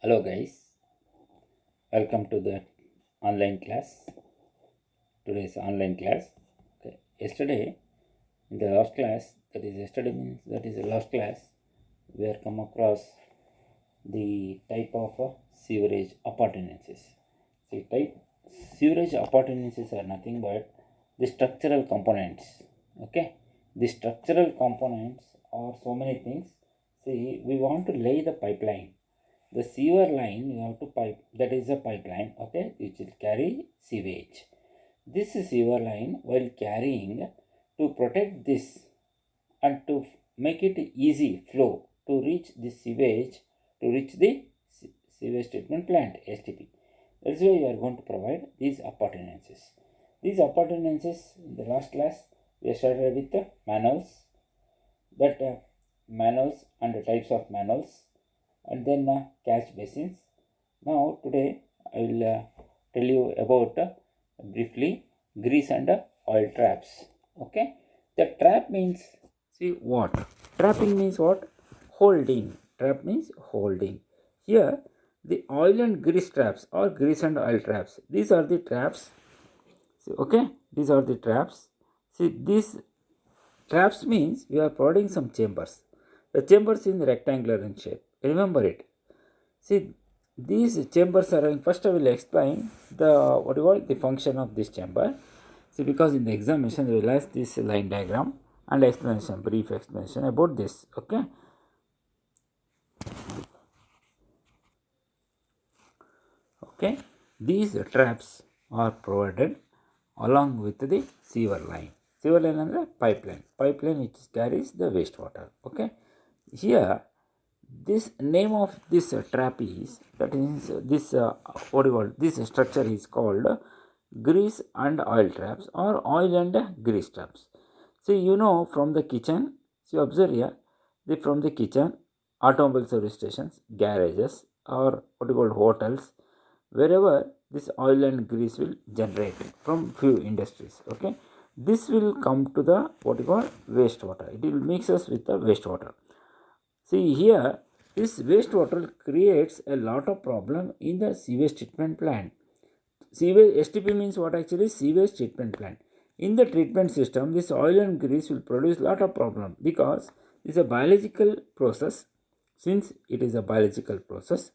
Hello guys, welcome to the online class. Today's online class. Okay. Yesterday, in the last class, that is yesterday means that is the last class, we have come across the type of sewerage appurtenances. See, type sewerage appurtenances are nothing but the structural components. Okay, the structural components are so many things. See, we want to lay the pipeline. The sewer line you have to pipe, that is a pipeline, okay, which will carry sewage. This sewer line, while carrying, to protect this and to make it easy flow to reach the sewage, to reach the sewage treatment plant STP. That's why we are going to provide these appurtenances. These appurtenances, in the last class we started with the manuals, that manuals and the types of manuals, and then catch basins. Now today I will tell you about briefly grease and oil traps. Okay, the trap means, see what? Trapping means what? Holding. Trap means holding. Here the oil and grease traps or grease and oil traps. These are the traps. See, okay, these are the traps. See, these traps means you are providing some chambers. The chambers in rectangular in shape. Remember it. See, these chambers are, first I will explain the what you call the function of this chamber. See, because in the examination you will ask this line diagram and explanation, brief explanation about this. Okay. Okay. These traps are provided along with the sewer line. Sewer line and the pipeline. Pipeline which carries the wastewater. Okay. Here, this name of this trap is, that is this what you call, this structure is called grease and oil traps or oil and grease traps. See, you know, from the kitchen, see, observe here, from the kitchen, automobile service stations, garages, or what you call hotels, wherever this oil and grease will generate from few industries. Okay, this will come to the what you call wastewater. It will mix us with the wastewater. See here, this wastewater creates a lot of problem in the sewage treatment plant. Sewage STP means what actually? Sewage treatment plant. In the treatment system, this oil and grease will produce lot of problem because it's a biological process. Since it is a biological process,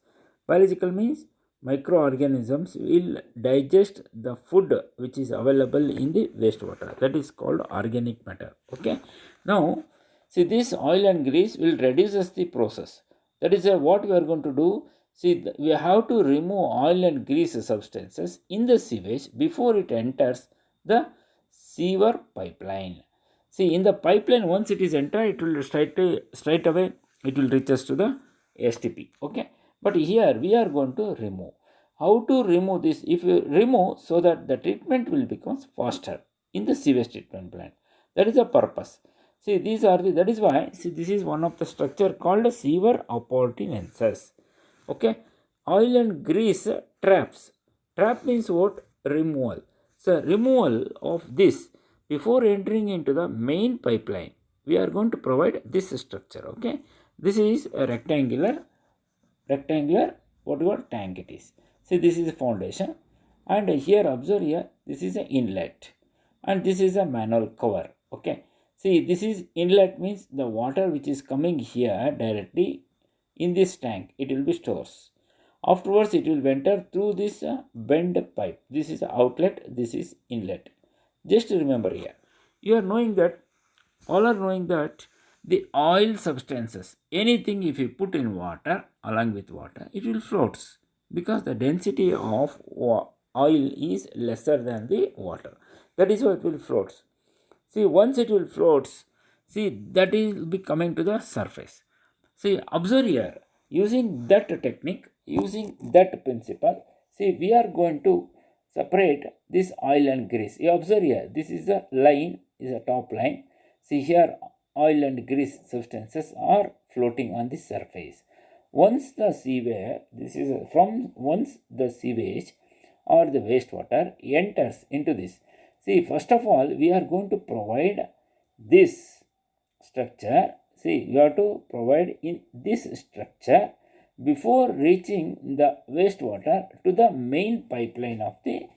biological means microorganisms will digest the food which is available in the wastewater. That is called organic matter. Okay. Now, see, this oil and grease will reduces the process. That is what we are going to do. See, we have to remove oil and grease substances in the sewage before it enters the sewer pipeline. See, in the pipeline, once it is entered, it will straight away it will reach us to the STP. Okay, but here we are going to remove. How to remove this? If you remove, so that the treatment will become faster in the sewage treatment plant. That is the purpose. See, these are the, that is why, see, this is one of the structure called sewer appurtenances. Okay, oil and grease traps. Trap means what? Removal. So, removal of this before entering into the main pipeline, we are going to provide this structure. Okay, this is a rectangular what you want tank it is. See, this is a foundation, and here observe here, this is an inlet, and this is a manual cover. Okay, see, this is inlet means the water which is coming here directly in this tank, it will be stores. Afterwards it will enter through this bend pipe. This is outlet, this is inlet. Just remember here, you are knowing that, all are knowing that the oil substances, anything if you put in water, along with water, it will floats because the density of oil is lesser than the water. That is why it will floats. See, once it will floats, see, that will be coming to the surface. See, observe here, using that technique, using that principle, see, we are going to separate this oil and grease. You observe here, this is a line, is a top line. See here, oil and grease substances are floating on the surface. Once the sewage, this is from once the sewage or the wastewater enters into this. See, first of all, we are going to provide this structure. See, you have to provide in this structure before reaching the wastewater to the main pipeline of the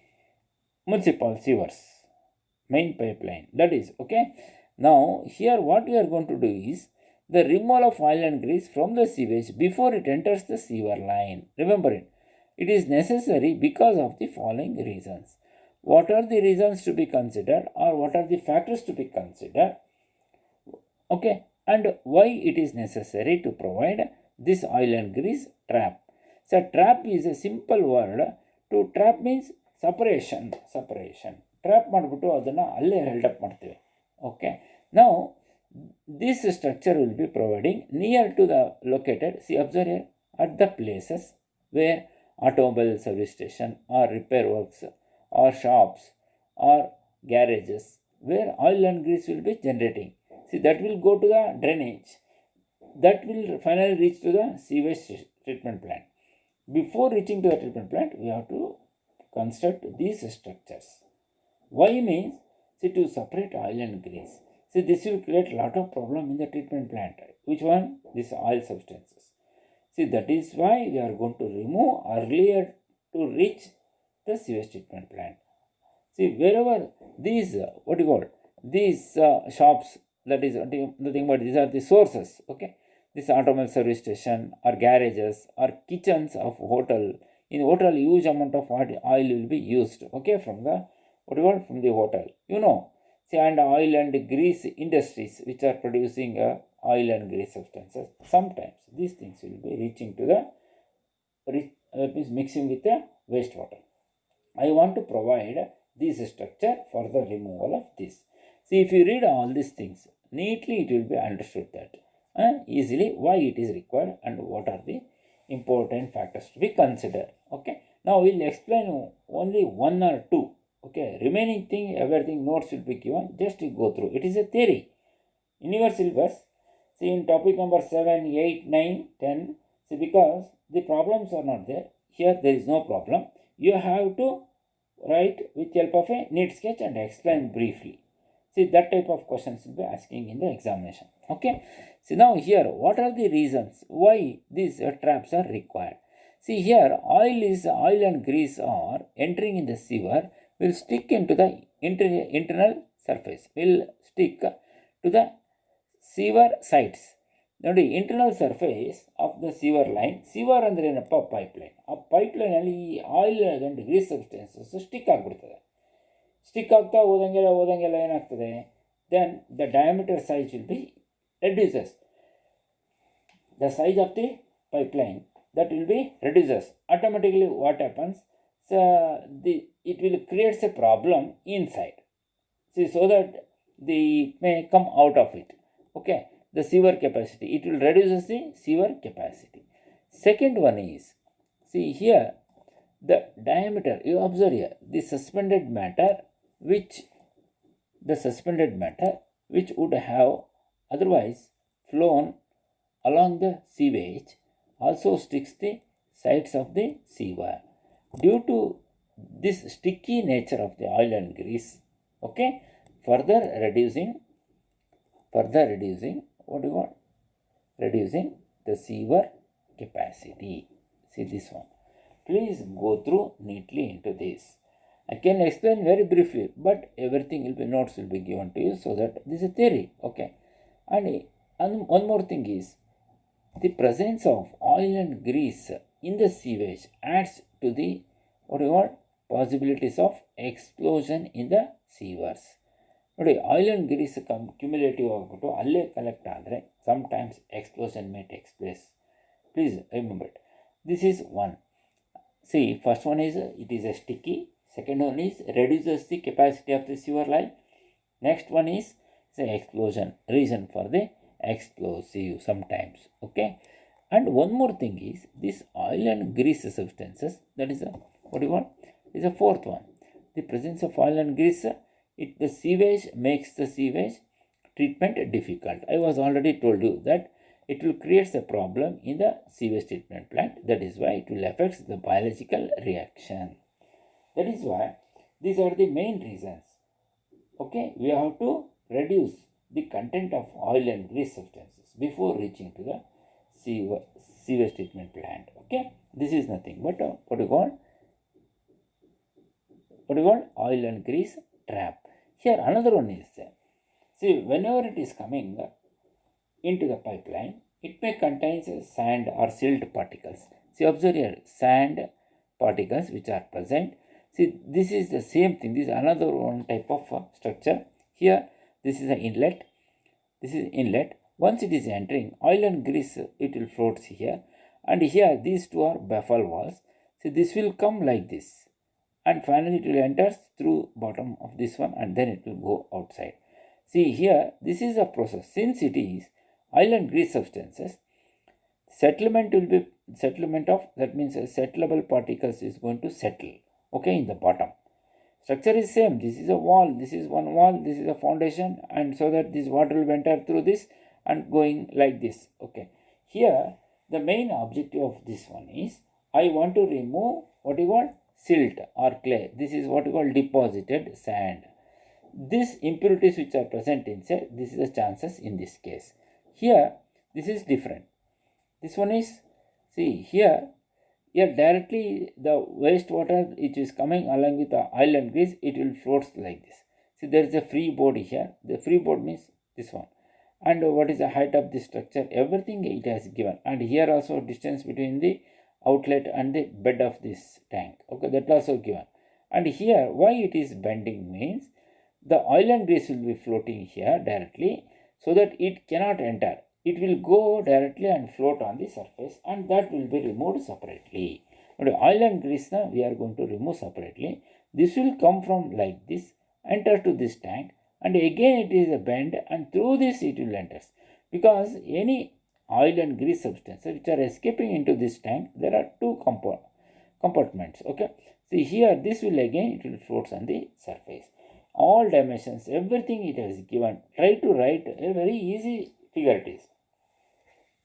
municipal sewers. Main pipeline, that is okay. Now here what we are going to do is the removal of oil and grease from the sewage before it enters the sewer line. Remember it. It is necessary because of the following reasons. What are the reasons to be considered, or what are the factors to be considered? Okay, and why it is necessary to provide this oil and grease trap. So trap is a simple word. To trap means separation. Trap ಮಾಡಿಬಿಟ್ಟು ಅದನ್ನು ಅಲ್ಲೇ held up ಮಾಡ್ತೀವಿ. Okay, now this structure will be providing near to the located, see observe here, at the places where automobile service station or repair works or shops or garages where oil and grease will be generating. See, that will go to the drainage. That will finally reach to the sewage treatment plant. Before reaching to the treatment plant, we have to construct these structures. Why means, see, to separate oil and grease. See, this will create a lot of problem in the treatment plant. Which one? These oil substances. See, that is why we are going to remove earlier to reach the sewage treatment plant. See, wherever these, these shops, that is nothing but these are the sources, okay. This automobile service station or garages or kitchens of hotel. In hotel, huge amount of oil will be used, okay, from the from the hotel, See, and oil and grease industries which are producing oil and grease substances. Sometimes these things will be reaching to the means mixing with the wastewater. I want to provide this structure for the removal of this. See, if you read all these things neatly, it will be understood that easily why it is required and what are the important factors to be considered. Okay, now we will explain only one or two. Okay, remaining thing, everything notes will be given, just to go through. It is a theory. In your syllabus, see, in topic number 7, 8, 9, 10, see, because the problems are not there, here there is no problem. You have to write with help of a neat sketch and explain briefly. See, that type of questions will be asking in the examination. Okay, see, now here, what are the reasons why these traps are required? See, here, oil and grease are entering in the sewer, will stick into the internal surface, will stick to the sewer sides. ನೋಡಿ, internal surface of the sewer line. Sewer ಅಂದರೆ ಏನಪ್ಪ? Pipeline. ಆ ಪೈಪ್ಲೈನಲ್ಲಿ ಈ oil and grease substances stick ಆಗಿಬಿಡ್ತದೆ. Stick ಆಗ್ತಾ ಹೋದಂಗೆಲ್ಲ ಏನಾಗ್ತದೆ? Then the diameter size will be reduces. The size of the pipeline that will be reduces. Automatically what happens? So it will creates a problem inside. See, so that the may come out of it. Okay, the sewer capacity, it will reduces the sewer capacity. Second one is, see here, the diameter. You observe here, the suspended matter which would have otherwise flown along the sewage also sticks the sides of the sewer. Due to this sticky nature of the oil and grease, okay, further reducing reducing the sewer capacity. See this one. Please go through neatly into this. I can explain very briefly, but everything will be notes will be given to you, so that this is a theory. Okay, and one more thing is, the presence of oil and grease in the sewage adds to the possibilities of explosion in the sewers. ನೋಡಿ, oil and Greece cumulative ಆಗಿಬಿಟ್ಟು ಅಲ್ಲೇ collect ಆದರೆ sometimes explosion may take place. Please remember it. This is one. See, first one is it is a sticky. Second one is reduces the capacity of the sewer line. Next one is the explosion, reason for the explosive sometimes. Okay, and one more thing is this oil and grease substances, that is is a fourth one. The presence of oil and grease, the sewage makes the sewage treatment difficult. I was already told you that it will create a problem in the sewage treatment plant. That is why it will affect the biological reaction. That is why these are the main reasons. Okay, we have to reduce the content of oil and grease substances before reaching to the sewage treatment plant. Okay, this is nothing but what you call oil and grease trap. Here another one is see, whenever it is coming into the pipeline, it may contain sand or silt particles. See, observe here, sand particles which are present. See, this is the same thing. This is another one type of structure. Here, this is an inlet. This is inlet. Once it is entering, oil and grease, it will float here. And here, these two are baffle walls. See, this will come like this. And finally, it will enter through bottom of this one and then it will go outside. See, here, this is a process. Since it is oil and grease substances, settlement will be that means settleable particles is going to settle, okay, in the bottom. Structure is same. This is a wall, this is one wall, this is a foundation, and so that this water will enter through this and going like this. Okay, here the main objective of this one is I want to remove what you call silt or clay. This is what you call deposited sand. These impurities which are present inside, this is the chances in this case. Here, this is different. This one is, see here directly the wastewater which is coming along with the oil and grease, it will float like this. See, there is a free board here. The free board means this one. And what is the height of this structure? Everything it has given. And here also distance between the outlet and the bed of this tank. Okay, that also given. And here, why it is bending means the oil and grease will be floating here directly so that it cannot enter. It will go directly and float on the surface and that will be removed separately. But oil and grease now we are going to remove separately. This will come from like this, enter to this tank, and again it is a bend and through this it will enter. Because any oil and grease substances which are escaping into this tank, there are two compartments. Okay, see here this will again it will float on the surface. All dimensions, everything it has given. Try to write a very easy figure it is.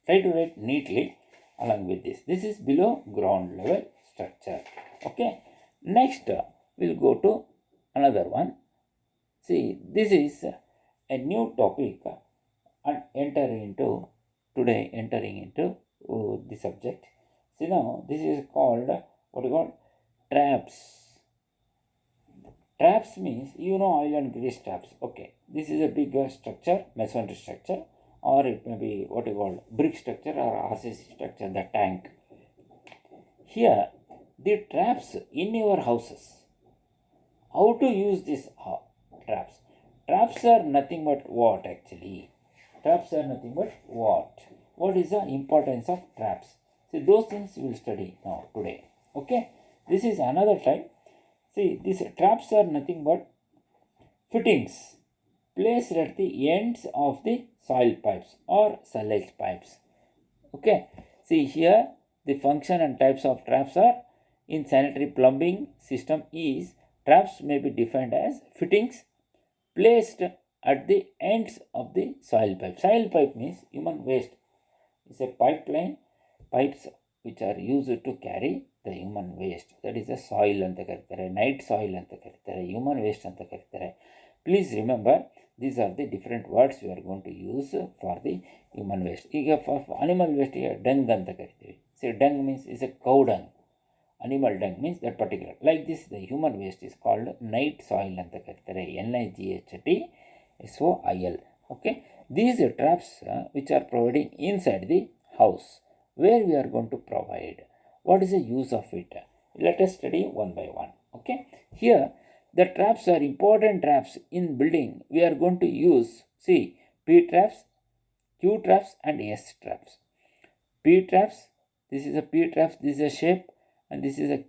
Try to write neatly along with this. This is below ground level structure. Okay. Next, we'll go to another one. See, this is a new topic and entering into the subject. See now, this is called what you call traps. Traps means, you know, oil and grease traps. Okay, this is a bigger structure, masonry structure, or it may be what you call brick structure or RCC structure, the tank. Here, the traps in your houses. How to use these traps? Traps are nothing but what actually? Traps are nothing but what? What is the importance of traps? See, those things we will study now today. Okay, this is another type. See, these traps are nothing but fittings placed at the ends of the soil pipes or silage pipes. Okay, see here the function and types of traps are in sanitary plumbing system is traps may be defined as fittings placed at the ends of the soil pipe. Soil pipe means human waste. It's a pipeline, pipes which are used to carry the human waste. That is the soil anta karitare, night soil anta karitare, human waste anta karitare. Please remember, these are the different words we are going to use for the human waste. ಈಗ for animal waste dung anta karitare. See, dung means is a cow dung. Animal dung means that particular. Like this, the human waste is called night soil anta karitare. NIGHTSOIL. Okay, these traps which are providing inside the house, where we are going to provide. What is the use of it? Let us study one by one. Okay, here the traps are important traps in building. We are going to use, see, P traps, Q traps and S traps. P traps, this is a P traps, this is a shape, and this is a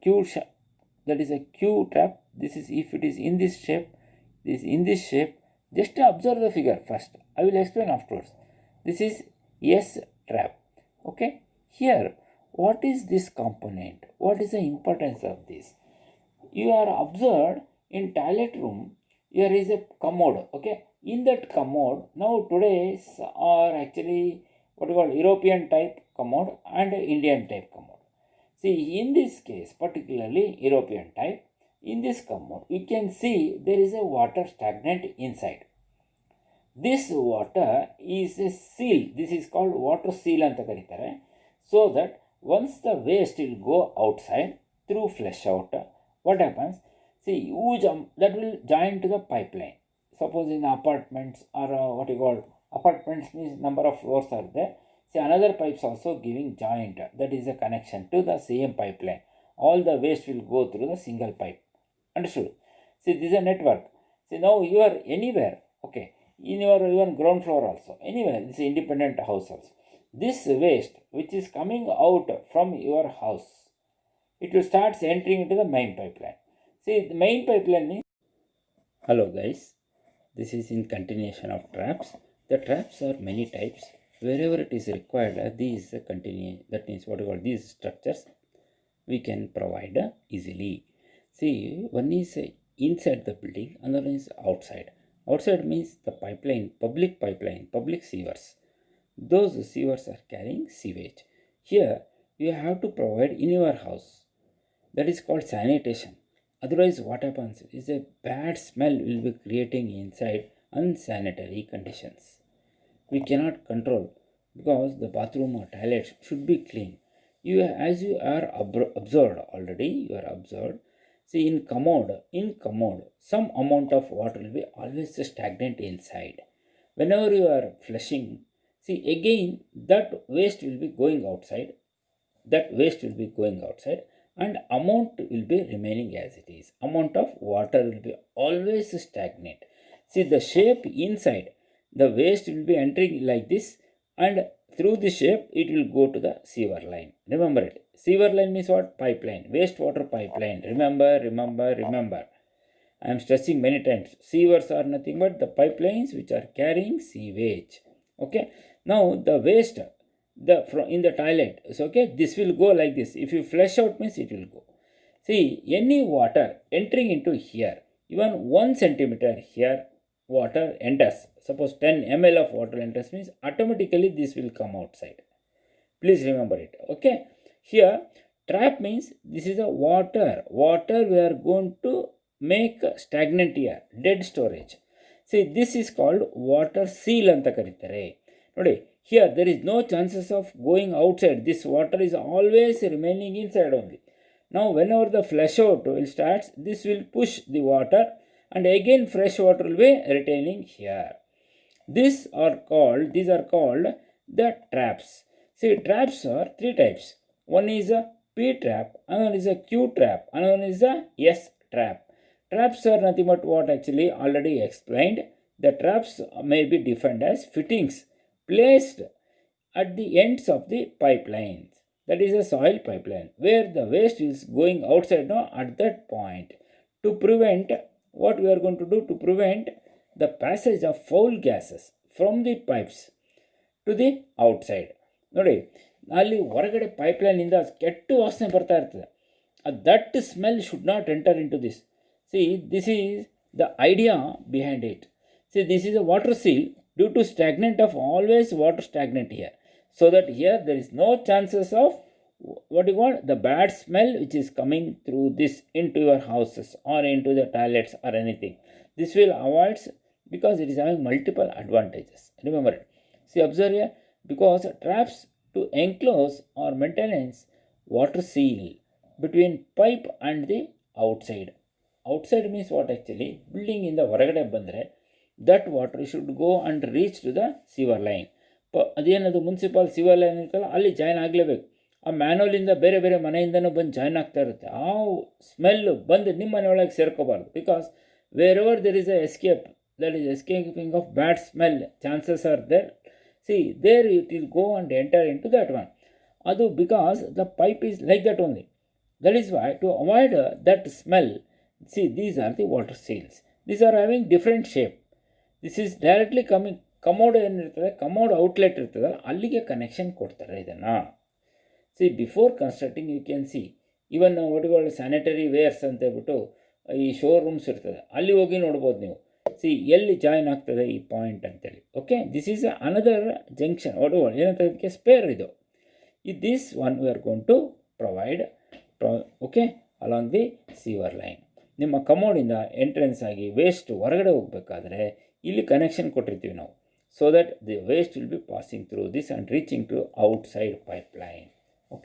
that is a Q trap. This is if it is in this shape, this is in this shape. Just observe the figure first. I will explain afterwards. This is S trap. Okay, here what is this component? What is the importance of this? You are observed in toilet room, here is a commode. Okay, in that commode, now today's are actually what you call European type commode and Indian type commode. See, in this case, particularly European type, in this commode, you can see there is a water stagnant inside. This water is a seal. This is called water seal anta karitare. so that once the waste will go outside through flush out, what happens? See, huge that will join to the pipeline. Suppose in apartments or what you call apartments means number of floors are there. See, another pipes also giving joint, that is a connection to the same pipeline. All the waste will go through the single pipe. Understood? See, this is a network. See, now you are anywhere, okay, in your even ground floor also, anywhere, this is independent house also. This waste which is coming out from your house, it will start entering into the main pipeline. See, the main pipeline is, hello guys, this is in continuation of traps. The traps are many types. Wherever it is required, these continue, that means what you call these structures we can provide easily. See, one is inside the building, another is outside. Outside means the pipeline, public sewers. Those sewers are carrying sewage. Here, you have to provide in your house. That is called sanitation. Otherwise, what happens is a bad smell will be creating inside unsanitary conditions. We cannot control because the bathroom or toilets should be clean. As you are observed already, you are observed. See, in commode, some amount of water will be always stagnant inside. Whenever you are flushing, see again that waste will be going outside. And amount will be remaining as it is. Amount of water will be always stagnant. See the shape inside, the waste will be entering like this, and through the shape it will go to the sewer line. Remember it. Sewer line means what? Pipeline. Wastewater pipeline. Remember. I am stressing many times. Sewers are nothing but the pipelines which are carrying sewage. Okay. Now the waste in the toilet. So okay, this will go like this. If you flush out means it will go. See, any water entering into here, even 1 centimeter here, water enters. Suppose 10 ml of water enters means automatically this will come outside. Please remember it. Okay. Here, trap means this is a water. Water we are going to make stagnant here, dead storage. See, this is called water seal anta karitare. Nodi, here there is no chances of going outside. This water is always remaining inside only. Now, whenever the flush out will start, this will push the water and again fresh water will be retaining here. These are called the traps. See, traps are 3 types. One is a P trap, another is a Q trap, another is a S trap. Traps are nothing but what actually already explained. The traps may be defined as fittings placed at the ends of the pipelines. That is a soil pipeline where the waste is going outside now at that point. To prevent, what we are going to do to prevent the passage of foul gases from the pipes to the outside. ನೋಡಿ, ಅಲ್ಲಿ ಹೊರಗಡೆ ಪೈಪ್ಲೈನಿಂದ ಕೆಟ್ಟ ವಾಸನೆ ಬರ್ತಾ ಇರ್ತದೆ. That smell should not enter in to this. See, this is the idea behind it. See, this is a water seal due to stagnant of always water stagnant here, so that here there is no chances of what you call the bad smell which is coming through this into your houses or into the toilets or anything. This will avoid because it is having multiple advantages. Remember it. See, observe here, because traps to enclose or maintenance water seal between pipe and the outside. Outside means what actually? Building in the ಹೊರಗಡೆ ಬಂದರೆ that water should go and reach to the sewer line. ಅದೇನದು municipal ಸಿವರ್ line ಇರ್ತಲ್ಲ, ಅಲ್ಲಿ join ಆಗಲೇಬೇಕು. ಆ ಮ್ಯಾನುವಲಿಂದ ಬೇರೆ ಬೇರೆ ಮನೆಯಿಂದನೂ ಬಂದು ಜಾಯ್ನ್ ಆಗ್ತಾ ಇರುತ್ತೆ. ಆ ಸ್ಮೆಲ್ಲು ಬಂದು ನಿಮ್ಮ ಮನೆಯೊಳಗೆ ಸೇರ್ಕೋಬಾರ್ದು. Because wherever there is a escape, that is escaping of bad smell chances are there. See, there it will go and enter in to that one. ಅದು because the pipe is like that only. That is why to avoid that smell, see, these are the water seals. These are having different shape. This is directly coming, commode ಏನಿರ್ತದೆ, commode outlet ಇರ್ತದಲ್ಲ, ಅಲ್ಲಿಗೆ connection ಕೊಡ್ತಾರೆ ಇದನ್ನು. See, before constructing you can see even ಒಟ್ಗಳು sanitary wares ಅಂತ ಹೇಳ್ಬಿಟ್ಟು ಈ showrooms ಇರ್ತದೆ, ಅಲ್ಲಿ ಹೋಗಿ ನೋಡ್ಬೋದು ನೀವು. ಸಿ, ಎಲ್ಲಿ ಜಾಯಿನ್ ಆಗ್ತದೆ ಈ ಪಾಯಿಂಟ್ ಅಂತೇಳಿ. Okay, this is another junction ಒಟ್ಗಳು ಏನಂತ ಇದಕ್ಕೆ ಸ್ಪೇರ್ ಇದು. This one we are going to provide okay along the sewer line. ನಿಮ್ಮ ಕಮೋಡಿಂದ ಎಂಟ್ರೆನ್ಸ್ ಆಗಿ ವೇಸ್ಟ್ ಹೊರಗಡೆ ಹೋಗಬೇಕಾದ್ರೆ ಇಲ್ಲಿ ಕನೆಕ್ಷನ್ ಕೊಟ್ಟಿರ್ತೀವಿ ನಾವು, so that the waste will be passing through this and reaching to outside pipeline.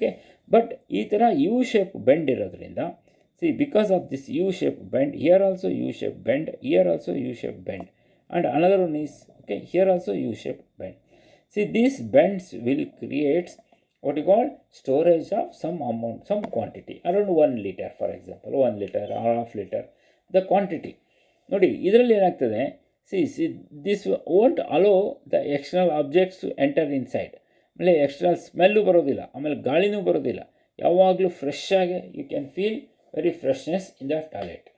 Okay. But ಈ ಥರ ಯು ಶೇಪ್ ಬೆಂಡ್ ಇರೋದ್ರಿಂದ, C because of this U shape bend, here also U shape bend, here also U shape bend, and another one is, okay, here also U shape bend. See, these bends will create what you call storage of some amount, some quantity, around 1 liter, for example, 1 liter or half liter, the quantity. ನೋಡಿ, ಇದರಲ್ಲಿ ಏನಾಗ್ತದೆ, see this won't allow the external objects to enter inside. ಆಮೇಲೆ external smell ಬರೋದಿಲ್ಲ, ಆಮೇಲೆ ಗಾಳಿನೂ ಬರೋದಿಲ್ಲ. ಯಾವಾಗಲೂ fresh ಆಗಿ you can feel very freshness in the toilet.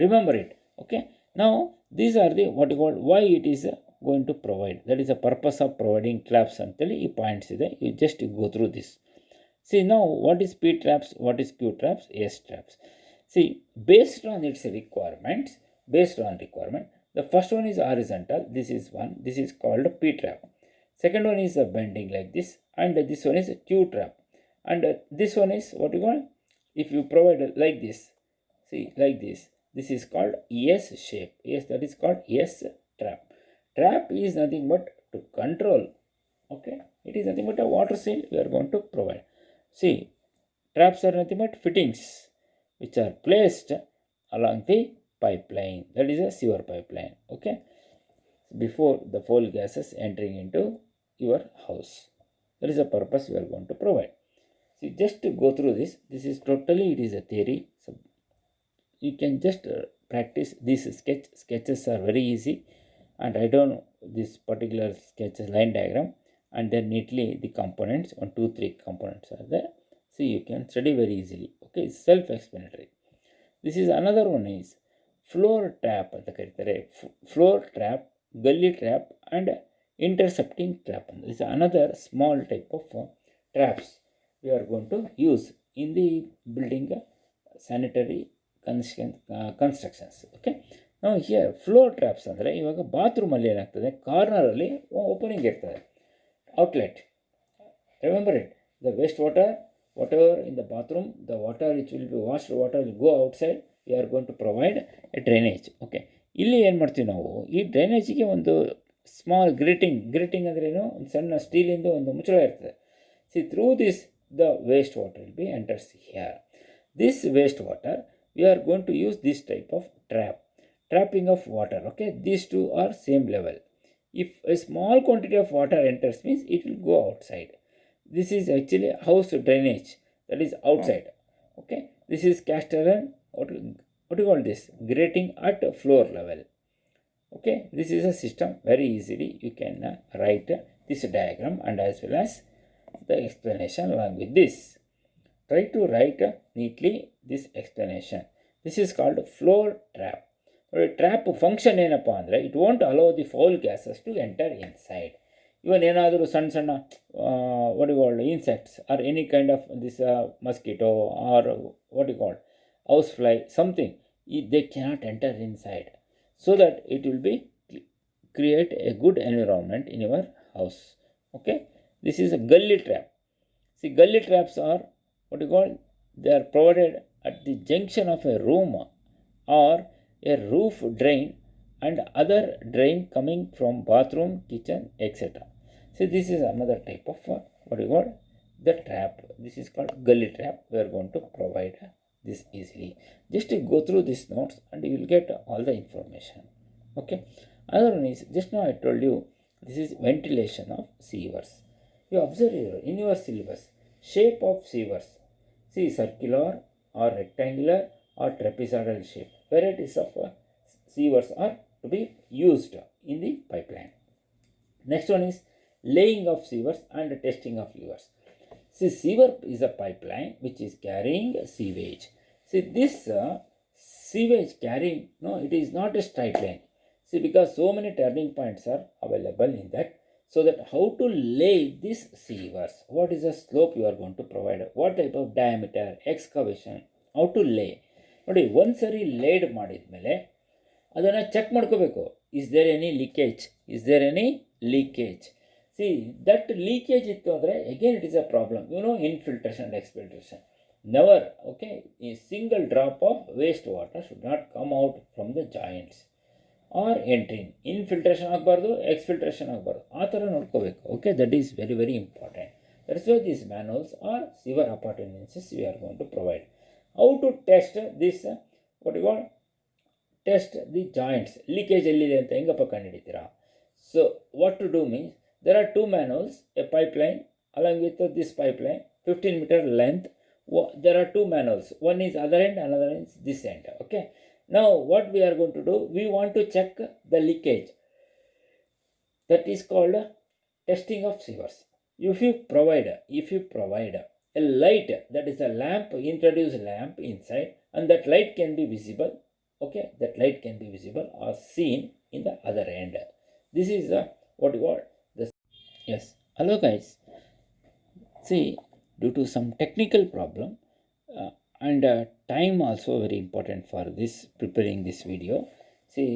Remember it. Okay. Now, these are the what you call why it is going to provide. That is the purpose of providing traps antali ee points ide. You just go through this. See, now what is P traps, what is Q traps, S traps. See, based on its requirements, the first one is horizontal. This is one. This is called P trap. Second one is bending like this, and this one is Q trap. And this one is what you call, if you provide like this, see, like this. This is called S shape. Yes, that is called S trap. Trap is nothing but to control. Okay, it is nothing but a water seal we are going to provide. See, traps are nothing but fittings which are placed along the pipeline. That is a sewer pipeline. Okay, before the foul gases entering into your house. That is the purpose we are going to provide. See, just to go through this. This is totally, it is a theory. So you can just practice these sketches are very easy, and I don't know this particular sketch line diagram, and then neatly the components, 1 2 3 components are there, so you can study very easily. Okay, it's self-explanatory. This is another one is floor trap anta karitare. Floor trap, gully trap, and intercepting trap. This is another small type of traps we are going to use in the building sanitary constructions. Okay. ನಾವು here floor traps ಅಂದರೆ, ಇವಾಗ ಬಾತ್ರೂಮಲ್ಲಿ ಏನಾಗ್ತದೆ, ಕಾರ್ನರಲ್ಲಿ opening ಇರ್ತದೆ, outlet. Remember it, the waste water, whatever in the bathroom, the water which will be washed water will go outside. We are going to provide a drainage. Okay. ಇಲ್ಲಿ ಏನು ಮಾಡ್ತೀವಿ ನಾವು, ಈ ಡ್ರೈನೇಜಿಗೆ ಒಂದು ಸ್ಮಾಲ್ ಗ್ರಿಟಿಂಗ್ ಅಂದ್ರೇನು, ಒಂದು ಸಣ್ಣ ಸ್ಟೀಲಿಂದು ಒಂದು ಮುಚ್ಚಳ ಇರ್ತದೆ. C, through this the waste water will be enters here. This waste water, we are going to use this type of trapping of water. Okay, these two are same level. If a small quantity of water enters, means it will go outside. This is actually house drainage, that is outside. Okay, this is cast iron, what do you call this, grating at floor level. Okay, this is a system. Very easily you can write this diagram and as well as the explanation along with this. Try to write neatly this explanation. This is called floor trap. Trap function ಏನಪ್ಪ ಅಂದರೆ, it won't allow the foul gases to enter inside. Even ಏನಾದರೂ ಸಣ್ಣ what you call insects or any kind of this mosquito or what you call house fly, something, they cannot enter inside, so that it will be create a good environment in your house. Okay, this is a gully trap. See, gully traps are what you call, they are provided at the junction of a room or a roof drain and other drain coming from bathroom, kitchen, etc. See, this is another type of what you call the trap. This is called gully trap. We are going to provide this easily. Just to go through these notes and you will get all the information. Okay. Another one is, just now I told you, this is ventilation of sewers. You observe here in your syllabus, shape of sewers. See, circular or rectangular or trapezoidal shape. Varieties of sewers are to be used in the pipeline. Next one is laying of sewers and testing of sewers. See, sewer is a pipeline which is carrying sewage. See, this sewage carrying, no, it is not a straight line. See, because so many turning points are available in that. So that how to lay these sewers, what is the slope you are going to provide, what type of diameter, excavation, how to lay. ನೋಡಿ, ಒಂದ್ಸರಿ laid ಮಾಡಿದ್ಮೇಲೆ ಅದನ್ನು check ಮಾಡ್ಕೋಬೇಕು. Is there any leakage, see that leakage ಇತ್ತು ಅಂದರೆ again it is a problem. Infiltration and exfiltration, never. Okay, ಈ single drop of waste water should not come out from the joints or entering. Infiltration ಆಗಬಾರ್ದು, exfiltration ಆಗಬಾರ್ದು, ಆ ಥರ ನೋಡ್ಕೋಬೇಕು. Okay, that is very very important. That's why these manuals or sewer appurtenances we are going to provide. How to test this, what you call, test the joints, leakage ಎಲ್ಲಿದೆ ಅಂತ ಹೆಂಗಪ್ಪ ಕಂಡುಹಿಡಿತೀರಾ? So what to do means, there are two manuals, a pipeline along with this pipeline, 15-meter length. There are two manuals, one is other end, another is this end. Okay, now what we are going to do, we want to check the leakage. That is called testing of sewers. If you provide a light, that is a lamp, introduce a lamp inside, and that light can be visible. Okay, that light can be visible or seen in the other end. This is what you call this. Yes, hello guys. See, due to some technical problem and time also very important for this preparing this video. See,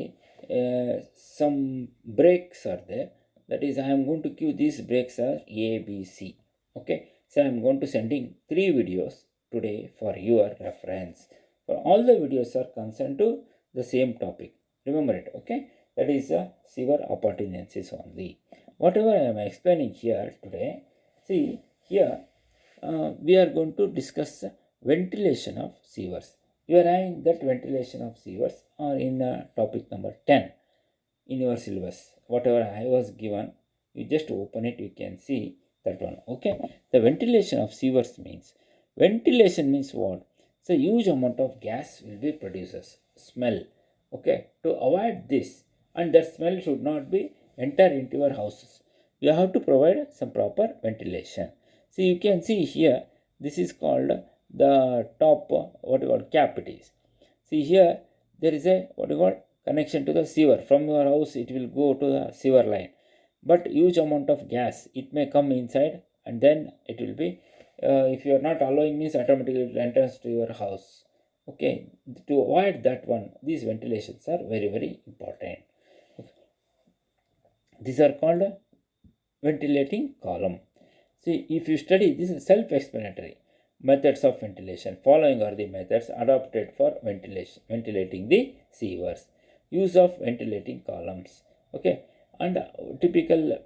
some breaks are there. That is, I am going to give these breaks are A, B, C. Okay, so I am going to sending 3 videos today for your reference. For all the videos are concerned to the same topic. Remember it. Okay, that is sewer appurtenances only. Whatever I am explaining here today, see here we are going to discuss ventilation of sewers. You are having that ventilation of sewers or in topic number 10 in your syllabus. Whatever I was given, you just open it, you can see that one. Okay, the ventilation of sewers means, ventilation means what? So huge amount of gas will be produces, smell. Okay, to avoid this, and that smell should not be enter into your houses, you have to provide some proper ventilation. See, you can see here, this is called the top, what you call, cap it is. See here, there is a what you call connection to the sewer. From your house it will go to the sewer line, but huge amount of gas, it may come inside, and then it will be if you are not allowing means automatically it enters to your house. Okay, to avoid that one, these ventilations are very very important. Okay. These are called ventilating column. See, if you study, this is self-explanatory. Methods of ventilation. Following are the methods adopted for ventilating the sewers. Use of ventilating columns. Okay, and typical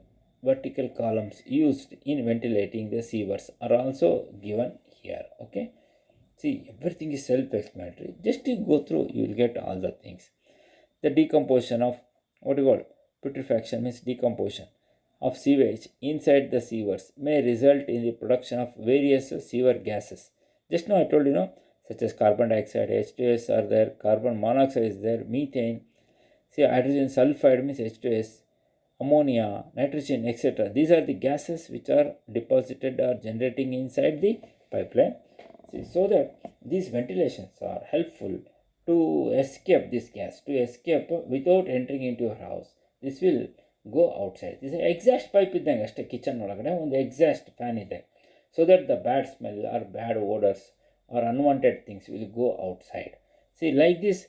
vertical columns used in ventilating the sewers are also given here. Okay, see, everything is self-explanatory. Just to go through, you will get all the things. The decomposition of, what you call, putrefaction means decomposition of sewage inside the sewers may result in the production of various sewer gases. Just now I told you, such as carbon dioxide, H2S are there, carbon monoxide is there, methane, see, hydrogen sulfide means H2S, ammonia, nitrogen, etc. These are the gases which are deposited or generating inside the pipeline. See, so that these ventilations are helpful to escape this gas, to escape without entering into your house. This will go outside. This is exhaust pipe ಇದ್ದಂಗೆ ಅಷ್ಟೇ. Kitchen ಒಳಗಡೆ ಒಂದು exhaust fan ಇದೆ, so that the bad smell or bad odors or unwanted things will go outside. See, like this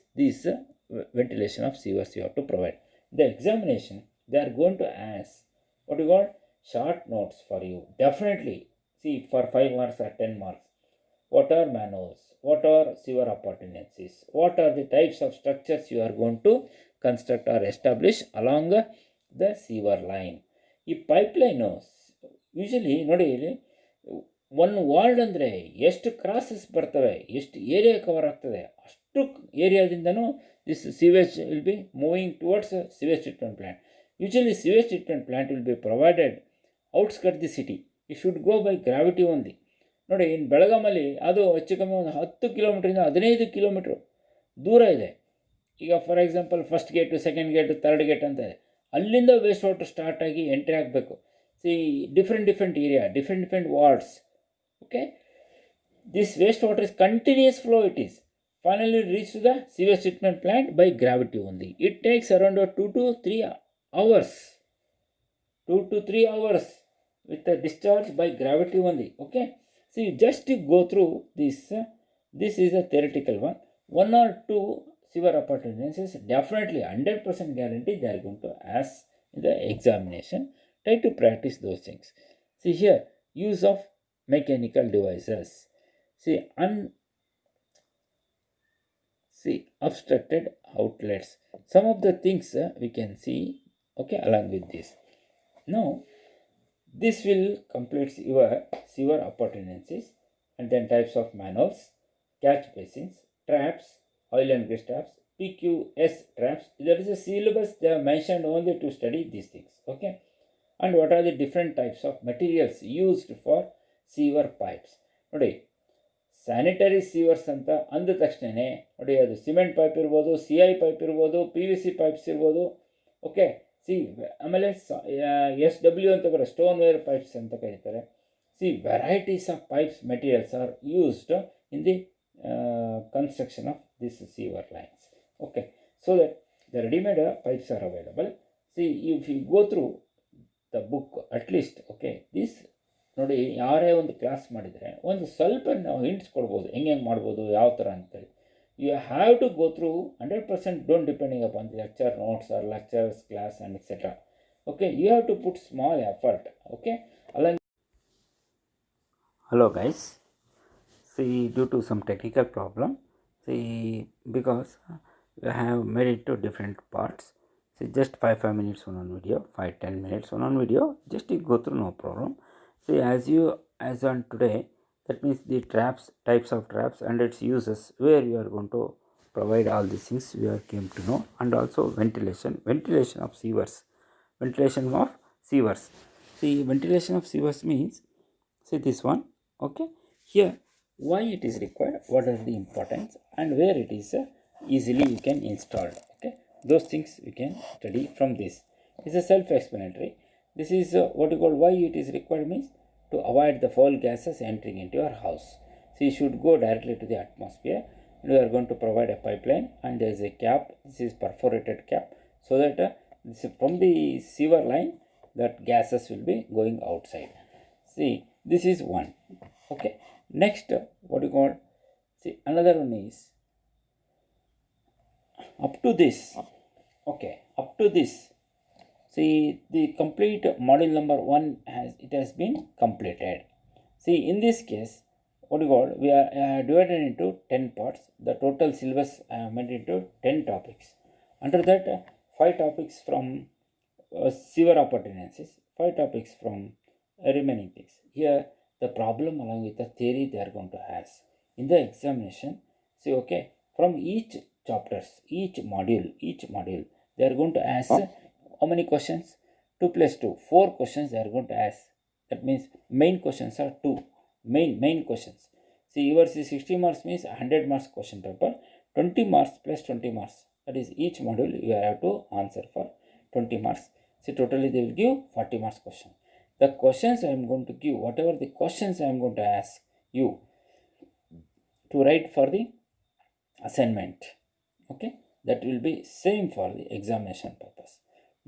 ventilation of sewers you have to provide. The examination, they are going to ask what you call short notes for you. Definitely, see, for 5 marks or 10 marks. What are manuals? What are sewer appurtenances? What are the types of structures you are going to construct or establish along the sewer line? ಈ pipeline usually ನೋಡಿ, ಒಂದು ward ಅಂದರೆ ಎಷ್ಟು crosses ಬರ್ತವೆ, ಎಷ್ಟು area cover ಆಗ್ತದೆ, ಅಷ್ಟು ಏರಿಯಾದಿಂದನೂ this sewage will be moving towards sewage treatment plant. Usually sewage treatment plant will be provided outskirts the city. It should go by gravity only. ನೋಡಿ, ಇನ್ನು ಬೆಳಗಾಮಲ್ಲಿ ಅದು ಹೆಚ್ಚು ಕಮ್ಮಿ ಒಂದು 10 ಕಿಲೋಮೀಟ್ರಿಂದ 15 ಕಿಲೋಮೀಟ್ರು ದೂರ ಇದೆ. ಈಗ for example first gate, second gate, third gate ಅಂತ ಇದೆ. ಅಲ್ಲಿಂದ ವೇಸ್ಟ್ ವಾಟರ್ ಸ್ಟಾರ್ಟ್ ಆಗಿ ಎಂಟ್ರಿ ಆಗಬೇಕು. See, different area, different wards. Okay, this waste water is continuous flow. It is finally reach to the sewage treatment plant by gravity only. It takes around 2 to 3 hours. 2 to 3 hours with the discharge by gravity only. Okay, so you just go through this. This is a theoretical one. 1 or 2 sewer appurtenances, definitely 100% guarantee they are going to ask in the examination. Try to practice those things. See here, use of mechanical devices. See, obstructed outlets. Some of the things we can see, okay, along with this. Now, This will complete your sewer appurtenances, and then types of manholes, catch basins, traps, oil and grease traps, PQS traps. There is a syllabus they have mentioned only to study these things. Okay, and what are the different types of materials used for sewer pipes? ನೋಡಿ, sanitary ಸೀವರ್ಸ್ ಅಂತ ಅಂದ ತಕ್ಷಣವೇ ನೋಡಿ, ಅದು cement pipe ಇರ್ಬೋದು, CI pipe ಇರ್ಬೋದು, PVC pipes ಇರ್ಬೋದು. Okay, ಆಮೇಲೆ SW ಅಂತ ಬರೋ ಸ್ಟೋನ್ ವೇರ್ ಪೈಪ್ಸ್ ಅಂತ ಕರೀತಾರೆ. Varieties of pipes materials are used in the construction of these sewer lines. Okay, so that the ready-made pipes are available. See, if you go through the book at least, okay, this ನೋಡಿ, ಯಾರೇ ಒಂದು class ಮಾಡಿದರೆ ಒಂದು ಸ್ವಲ್ಪ ನಾವು hints ಕೊಡ್ಬೋದು, ಹೆಂಗೆ ಮಾಡ್ಬೋದು, ಯಾವ ಥರ ಅಂತೇಳಿ. You have to go through 100%. Don't depending upon the lecture notes or lectures class and etcetera. Okay, you have to put small effort. Okay, ಅಲ್ಲ. Hello guys, see, due to some technical problem, see, because we have made it to different parts. See, just 5 minutes one video, 5-10 minutes one video, just you go through, no problem. See, as on today, that means the traps, types of traps and its uses, where you are going to provide all these things we are came to know. And also ventilation of sewers. See, ventilation of sewers means, see this one. Okay, here why it is required, what is the importance, and where it is easily you can install. Okay, those things we can study from this. It's a self-explanatory. This is what you call why it is required means to avoid the foul gases entering into your house. So you should go directly to the atmosphere. We are going to provide a pipeline, and there is a cap. This is perforated cap, so that from the sewer line that gases will be going outside. See, this is one. Okay, next what you call, see, another one is up to this. Okay, up to this, see, the complete module number 1 has been completed. See, in this case, what you call, we are divided into 10 parts. The total syllabus made into 10 topics. Under that, 5 topics from sewer appurtenances, 5 topics from remaining things. Here the problem along with the theory they are going to ask in the examination. See, okay, from each chapters, each module they are going to ask how many questions? 2 plus 2, 4 questions they are going to ask. That means main questions are 2 main questions. See, yours is 60 marks means 100 marks question paper, 20 marks plus 20 marks. That is each module you have to answer for 20 marks. See, totally they will give 40 marks question. The questions I am going to give, whatever the questions I am going to ask you to write for the assignment, okay, that will be same for the examination purpose.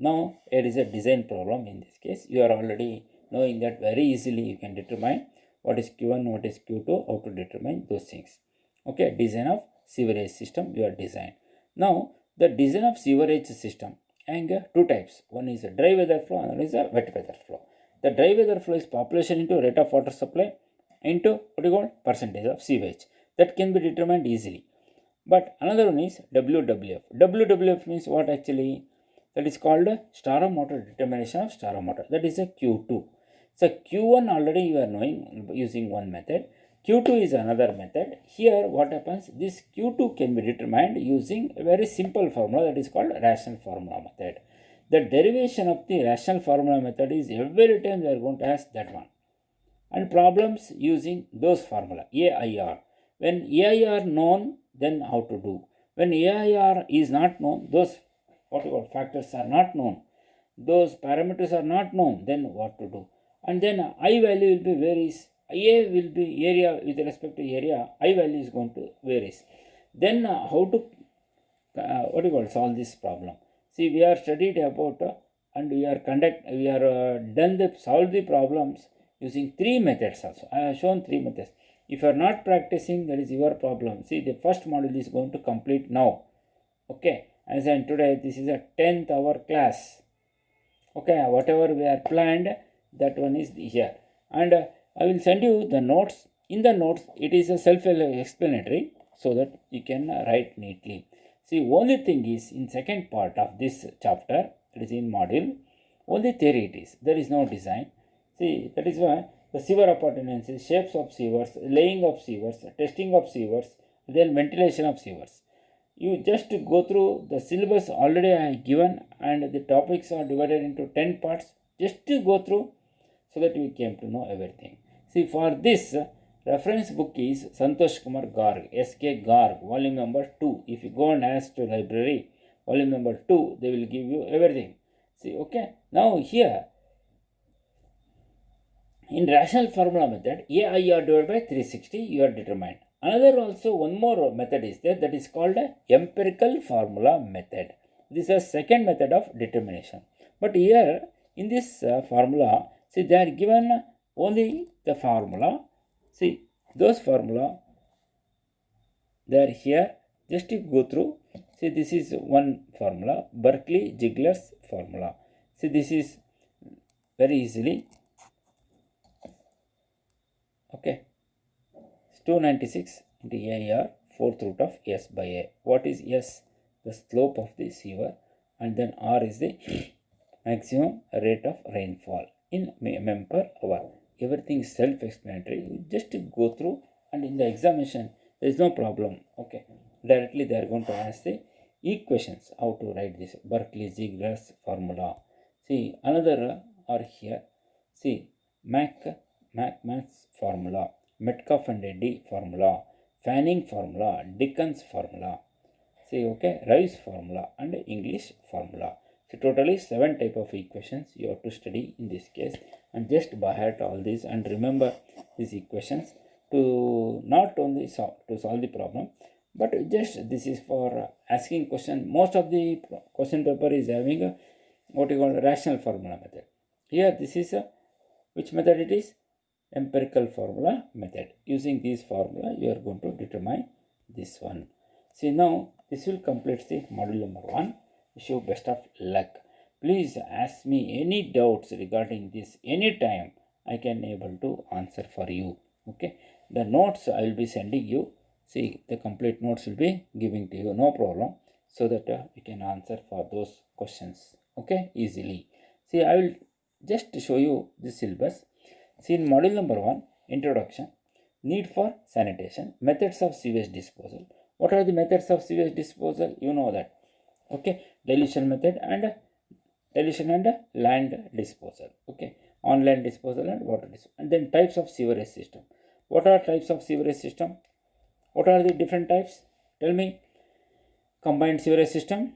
Now, there is a design problem in this case. You are already knowing that very easily you can determine what is Q1, what is Q2, how to determine those things. Okay, design of sewerage system you are design. Now, the design of sewerage system, and 2 types. One is a dry weather flow, another is a wet weather flow. The dry weather flow is population into rate of water supply into what you call percentage of sewage. That can be determined easily. But another one is WWF. WWF means what actually? That is called stormwater determination of stormwater. That is a Q2. So Q1 already you are knowing using one method. Q2 is another method. Here what happens? This Q2 can be determined using a very simple formula that is called rational formula method. The derivation of the rational formula method is every time they are going to ask that one. And problems using those formula, AIR. When AIR known, then how to do. When AIR is not known, those what you call factors are not known, those parameters are not known, then what to do. And then I value will be varies. A will be area with respect to area, I value is going to varies. Then how to what you call solve this problem. See, we are studied about and we are solve the problems using 3 methods also. I have shown 3 methods. If you are not practicing, that is your problem. See, the first module is going to complete now. Okay, as in today, this is a 10th hour class. Okay, whatever we are planned, that one is here. And I will send you the notes. In the notes, it is a self-explanatory so that you can write neatly. See, only thing is in second part of this chapter, it is in module, only theory it is. There is no design. See, that is why the sewer appurtenances, shapes of sewers, laying of sewers, testing of sewers, then ventilation of sewers. You just go through the syllabus already I have given, and the topics are divided into 10 parts. Just to go through so that you came to know everything. See, for this reference book is Santosh Kumar Garg, SK Garg, volume number 2. If you go and ask to library, volume number 2, they will give you everything. See, okay. Now here, in rational formula method, AIR divided by 360, you are determined. Another also, one more method is there, that is called a empirical formula method. This is a second method of determination. But here, in this formula, see, they are given only the formula. See, those formula, they are here. Just to go through. See, this is one formula, Berkeley-Ziegler's formula. See, this is very easily. Okay. 296 into AIR, fourth root of S by A. What is S? The slope of the sewer, and then R is the maximum rate of rainfall in mm per hour. Everything is self-explanatory. You just go through, and in the examination, there is no problem. Okay. Directly they are going to ask the equations, how to write this Berkeley-Ziegler's formula. See, another are here. See, Math's formula, Metcalfe and Eddy formula, Fanning formula, Dickens formula. See, okay, Rice formula and English formula. So totally 7 type of equations you have to study in this case, and just by heart all these and remember these equations to not only solve the problem, but just this is for asking question. Most of the question paper is having a what you call a rational formula method. Here this is a which method it is? Empirical formula method. Using this formula you are going to determine this one. See, now this will complete the module number 1. Wish you best of luck. Please ask me any doubts regarding this anytime. I can able to answer for you. Okay. The notes I will be sending you. See, the complete notes will be giving to you, no problem, so that you can answer for those questions, okay, easily. See, I will just show you the syllabus. See, in module number 1, introduction, need for sanitation, methods of sewage disposal. What are the methods of sewage disposal? You know that, okay, dilution method and land disposal, okay, on land disposal and water disposal. And then types of sewerage system. What are types of sewerage system? What are the different types? Tell me. Combined sewerage system,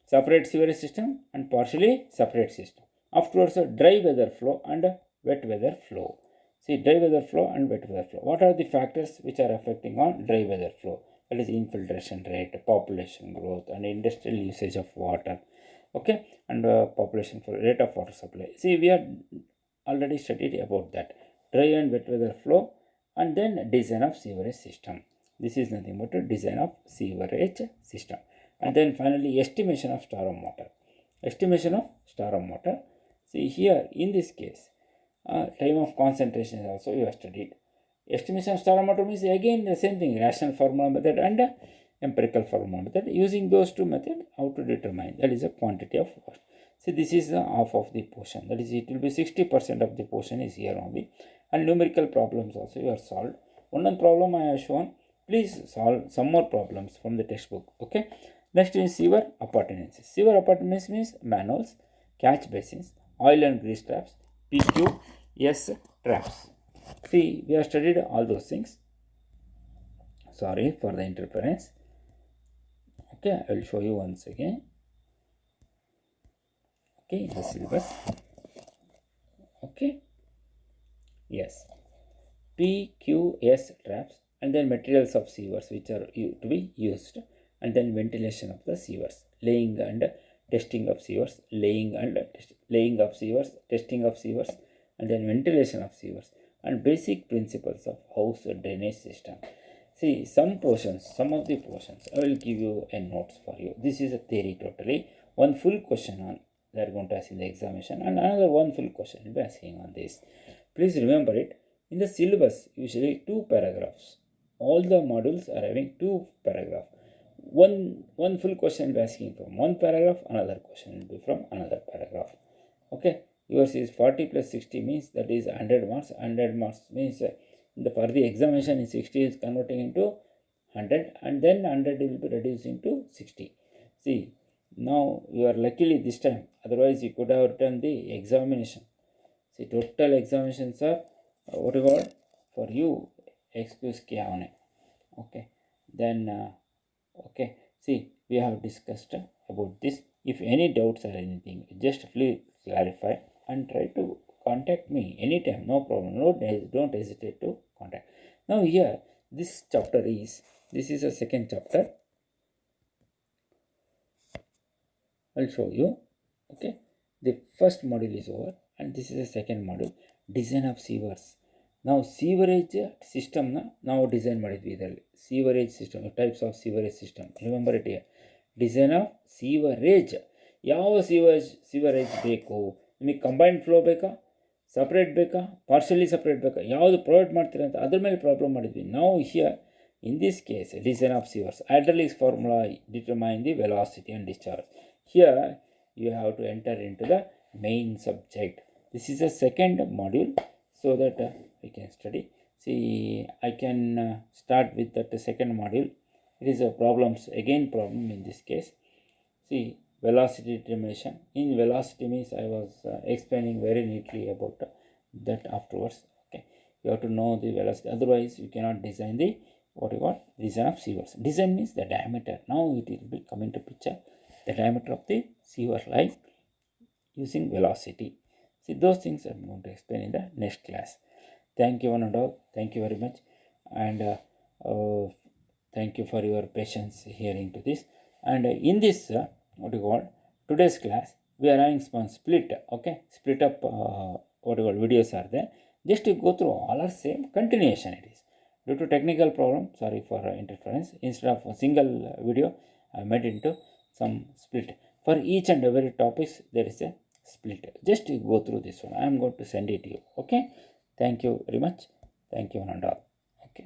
separate sewerage system, and partially separate system. Afterwards, dry weather flow and wet weather flow. See, dry weather flow and wet weather flow. What are the factors which are affecting on dry weather flow? That is infiltration rate, population growth, and industrial usage of water. Okay, and population flow, rate of water supply. See, we have already studied about that. Dry and wet weather flow, and then design of sewerage system. This is nothing but a design of sewerage system. And then finally, estimation of storm water. Estimation of storm water. See here, in this case, time of concentration is also you have studied. Estimation of storm water means again the same thing, rational formula method and empirical formula method. Using those two methods, how to determine, that is a quantity of water. See, this is the half of the portion. That is, it will be 60% of the portion is here only. And numerical problems also you are solved. One problem I have shown. Please solve some more problems from the textbook. Okay. Next is sewer appurtenances. Sewer appurtenances means manholes, catch basins, oil and grease traps, PQS traps. See, we have studied all those things. Sorry for the interference. Okay, I will show you once again. Okay, the syllabus. Okay. Yes. PQS traps, and then materials of sewers which are to be used, and then ventilation of the sewers, laying and testing of sewers, laying of sewers, testing of sewers, and then ventilation of sewers, and basic principles of house drainage system. See, some of the portions, I will give you a notes for you. This is a theory totally. One full question on, they are going to ask in the examination, and another one full question will be asking on this. Please remember it. In the syllabus, usually 2 paragraphs. All the modules are having 2 paragraphs. One full question will be asking from one paragraph, another question will be from another paragraph. Okay, yours is 40 plus 60 means that is 100 marks. 100 marks means for the examination in 60 is converting into 100, and then 100 will be reducing to 60. See, now you are luckily this time, otherwise you could have written the examination. See, total examinations are what you call for you excuse kiya hone. Okay, then okay, see, we have discussed about this. If any doubts or anything, just please clarify and try to contact me anytime, no problem. No, don't hesitate to contact. Now here, this is a second chapter. I'll show you. Okay, the first module is over, and this is the second module, design of sewers. Now sewerage system now design ಮಾಡಿದ್ವಿ ಇದರಲ್ಲಿ. Sewerage system, types of sewerage system. Remember it here. Design of sewerage. ಯಾವ sewerage ಬೇಕು, ನಿಮಗೆ combined flow ಬೇಕಾ, separate ಬೇಕಾ, partially separate ಬೇಕಾ, ಯಾವುದು provide ಮಾಡ್ತೀರಾ ಅಂತ ಅದ್ರ ಮೇಲೆ ಪ್ರಾಬ್ಲಮ್ ಮಾಡಿದ್ವಿ. ನಾವು here in this case design of sewers, hydraulics formula determine the velocity and discharge. Here you have to enter into the main subject. This is a second module, so that we can study. See, I can start with that second module. It is a problem in this case. See, velocity determination. In velocity means I was explaining very neatly about that afterwards. Okay, you have to know the velocity, otherwise you cannot design the what you call design of sewers. Design means the diameter. Now it will be coming to picture, the diameter of the sewer line using velocity. See, those things I'm going to explain in the next class. Thank you one and all. Thank you very much, and thank you for your patience hearing to this. And in this what you call today's class, we are having some split. Okay, split up what you call videos are there. Just to go through all are same continuation. It is due to technical problem. Sorry for interference. Instead of a single video, I made into some split. For each and every topics there is a split. Just go through this one. I am going to send it to you. Okay, thank you very much. Thank you one and all.